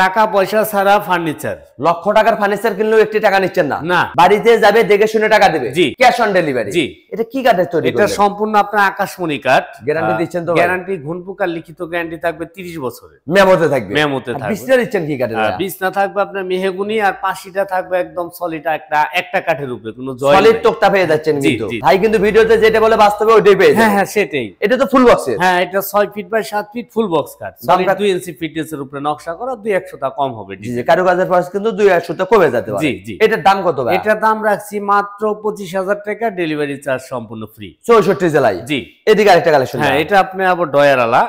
টাকা পয়সা ছাড়া ফার্নিচার। লক্ষ টাকার ফার্নিচার কিনলেও একটি টাকা নিচ্ছেন না? না, বাড়িতে যাবে দেখে শুনে টাকা দেবে। জি, ক্যাশ অন ডেলিভারি। জি। এটা কি কাঠের তৈরি? এটা সম্পূর্ণ আপনার আকাশমণি কাঠ। গ্যারান্টি দিচ্ছেন তো? গ্যারান্টি ঘুনপুকার লিখিত গ্যারান্টি থাকবে 30 বছরের। মেমোতে থাকবে? মেমোতে থাকবে। বিছনা দিচ্ছেন কি কাঠের? বিছনা থাকবে আপনার মেহগনি, আর পাশিটা থাকবে একদম সলিড একটা কাঠের উপরে, কোনো জয়েন্ট সলিড টোকটা পেয়ে যাচ্ছেন কিন্তু ভাই, কিন্তু ভিডিওতে যেটা বলে বাস্তবে ওইটাই পেয়ে যাবেন। হ্যাঁ হ্যাঁ, সেটাই। এটা তো ফুল বক্সের। হ্যাঁ, এটা 6 feet by 7 feet full box কাঠ। সলিড 2 ইঞ্চি ফিটনেসের উপরে নকশা করা, 2-100 টাকা কম হবে। জি, কারুকাজের প্রাইস কিন্তু 2-100 টাকা কমে যেতে পারে। জি জি। এটার দাম কত ভাই? এটার দাম রাখছি মাত্র 25,000 টাকা, ডেলিভারি চার্জ সম্পূর্ণ ফ্রি 64 জেলায়। জি। এদিকে আরেকটা কালেকশন। হ্যাঁ, এটা আপনি আবার ডয়ারালা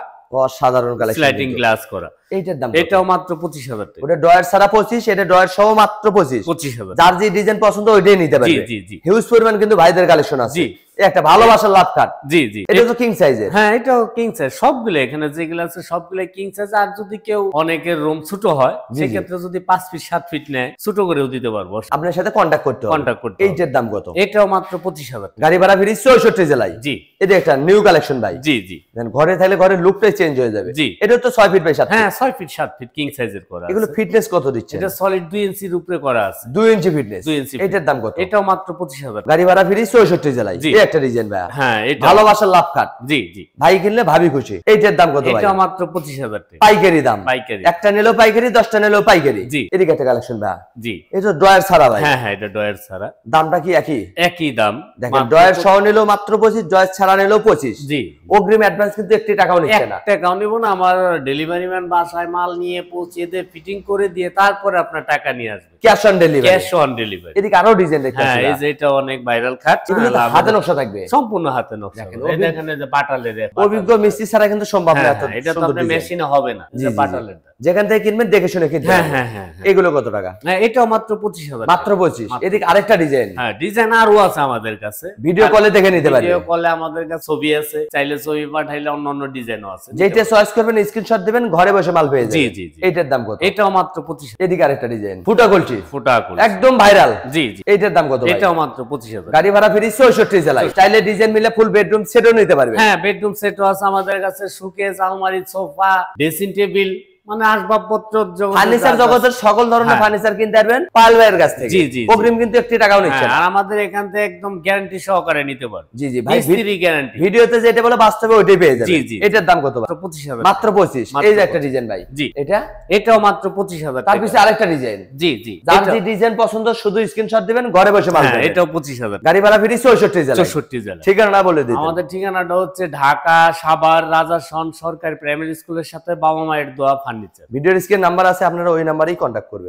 সাধারণ কালেকশন, স্লাইডিং গ্লাস করা। এইটার দাম এটাও মাত্র 25,000 টাকা। ওটা ডয়ার ছাড়া 25, এটা ডয়ার সহ মাত্র 25,000। যার যে ডিজাইন পছন্দ ওইটাই নিতে পারবে। জি জি জি। হিউজ পরিমাণ কিন্তু ভাইদের কালেকশন আছে। জি। একটা ভালোবাসার লাভ কাট। জি জি। এটা তো কিং সাইজের। হ্যাঁ, এটাও কিং সাইজ। সবগুলো এখানে যেগুলো আছে সবগুলো কিং সাইজ। আর যদি কেউ অনেকের রুম ছোট হয়, সেক্ষেত্রে যদি 5 ফিট 7 ফিট নেয়, ছোট করেও দিতে পারবো। আপনার সাথে কন্টাক্ট করতে হবে। এইটার দাম কত? এটাও মাত্র 25,000। গাড়ি ভাড়া ফ্রি 64 জেলায়। জি। এটা একটা নিউ কালেকশন ভাই। জি জি। ঘরে থাকলে ঘরের লুকটাই চেঞ্জ হয়ে যাবে। জি। এটা তো 6 ফিট বাই 7 ফিট। হ্যাঁ, 6 ফিট 7 ফিট কিং সাইজের করা। এগুলো ফিটনেস কত দিচ্ছে? এটা সলিড 2 ইঞ্চির উপরে করা আছে। 2 ইঞ্চি ফিটনেস। 2 ইঞ্চি। এটার দাম কত? এটাও মাত্র 25,000। গাড়ি ভাড়া ফ্রি 64 জেলায়। এই একটা ডিজাইন ভাই। হ্যাঁ, এটা ভালোবাসার লাভ কাট। জি জি। ভাই কিনলে ভাবি খুশি। এইটার দাম কত ভাই? এটাও মাত্র 25,000 টাকা। পাইকারি দাম। পাইকারি। একটা নিলেও পাইকারি, 10টা নিলেও পাইকারি। জি। এদিকে একটা কালেকশন ভাই। জি। এটা ড্রয়ার ছাড়া ভাই। হ্যাঁ হ্যাঁ, এটা ডয়ার ছাড়া। দামটা কি একই? একই দাম। দেখেন, ড্রয়ার সহ নিলেও মাত্র 25, ড্রয়ার ছাড়া নিলেও 25। জি। অগ্রিম অ্যাডভান্স কিন্তু 1 টাকাও নিচ্ছে না। 1 টাকাও নিব না। আমার ডেলিভারি ম্যান বাসায় মাল নিয়ে পৌঁছে দিয়ে ফিটিং করে দিয়ে তারপরে আপনার টাকা নিয়ে আসবে। Cash on delivery. Cash on delivery. এদিকে আরো ডিজাইন দেখতে হ্যাঁ, পাচ্ছি। এই যে এটা অনেক ভাইরাল খাট। এগুলো তো হাতে নকশা থাকবে। সম্পূর্ণ হাতে নকশা। এই দেখেন, এই যে পাটালের। অভিজ্ঞ মিস্ত্রি ছাড়া কিন্তু সম্ভব না। এটা তো আপনার মেশিনে হবে না। যে পাটালের। যেখান থেকে কিনবেন দেখে শুনে কিনতে হবে। হ্যাঁ হ্যাঁ হ্যাঁ। এগুলো কত টাকা? হ্যাঁ, এটাও মাত্র 25,000। মাত্র 25। এদিকে আরেকটা ডিজাইন। হ্যাঁ, ডিজাইন আরো আছে আমাদের কাছে। ভিডিও কলে দেখে নিতে পারবেন। ভিডিও কলে আমাদের কাছে ছবি আছে, চাইলে ছবি পাঠাইলে অন্যান্য ডিজাইনও আছে। যেটা চয়েস করবেন স্ক্রিনশট দিবেন, ঘরে বসে মাল পেয়ে যাবেন। জি জি জি। এটার দাম কত? এটাও মাত্র 25,000। এদিকে আরেকটা ডিজাইন, ফুটা কলচি। ফুটা কলচি একদম ভাইরাল। জি জি। এটার দাম কত? এটাও মাত্র 25,000। গাড়ি ভাড়া ফ্রি 64 জেলায়। স্টাইলে ডিজাইন মিলে ফুল বেডরুম সেটও নিতে পারবেন। হ্যাঁ, বেডরুম সেটও আছে আমাদের কাছে। শোকেস, আলমারি, সোফা, ড্রেসিং টেবিল, মানে আসবাবপত্র, ফার্নিচার জগতের সকল ধরনের ফার্নিচার কিনতে পারবেন পাল ভাইয়ের কাছ থেকে। জি জি। অগ্রিম কিন্তু 1 টাকাও নিচ্ছে না। আর আমাদের এখান থেকে একদম গ্যারান্টি সহকারে নিতে পারবেন। জি জি ভাই, মিস্ত্রি গ্যারান্টি। ভিডিওতে যেটা বলে বাস্তবে ওইটাই পেয়ে যাবেন। জি জি। এটার দাম কত? 25,000। মাত্র 25। এই যে একটা ডিজাইন ভাই। জি। এটাও মাত্র 25,000। তার পিছে আরেকটা ডিজাইন। জি জি। যার যে ডিজাইন পছন্দ শুধু স্ক্রিনশট দিবেন, ঘরে বসে মাল পাবেন। এটাও 25,000। গাড়ি ভাড়া ফ্রি 64 জেলায়। 64 জেলা। ঠিকানা বলে দিন। আমাদের ঠিকানাটা হচ্ছে ঢাকা সাভার রাজাসন সরকারি প্রাইমারি স্কুলের সাথে বাবা মায়ের দোয়া ফার্নিচার। ভিডিওর স্ক্রিনে নাম্বার আছে, আপনারা ওই নাম্বারেই কন্টাক্ট করবেন।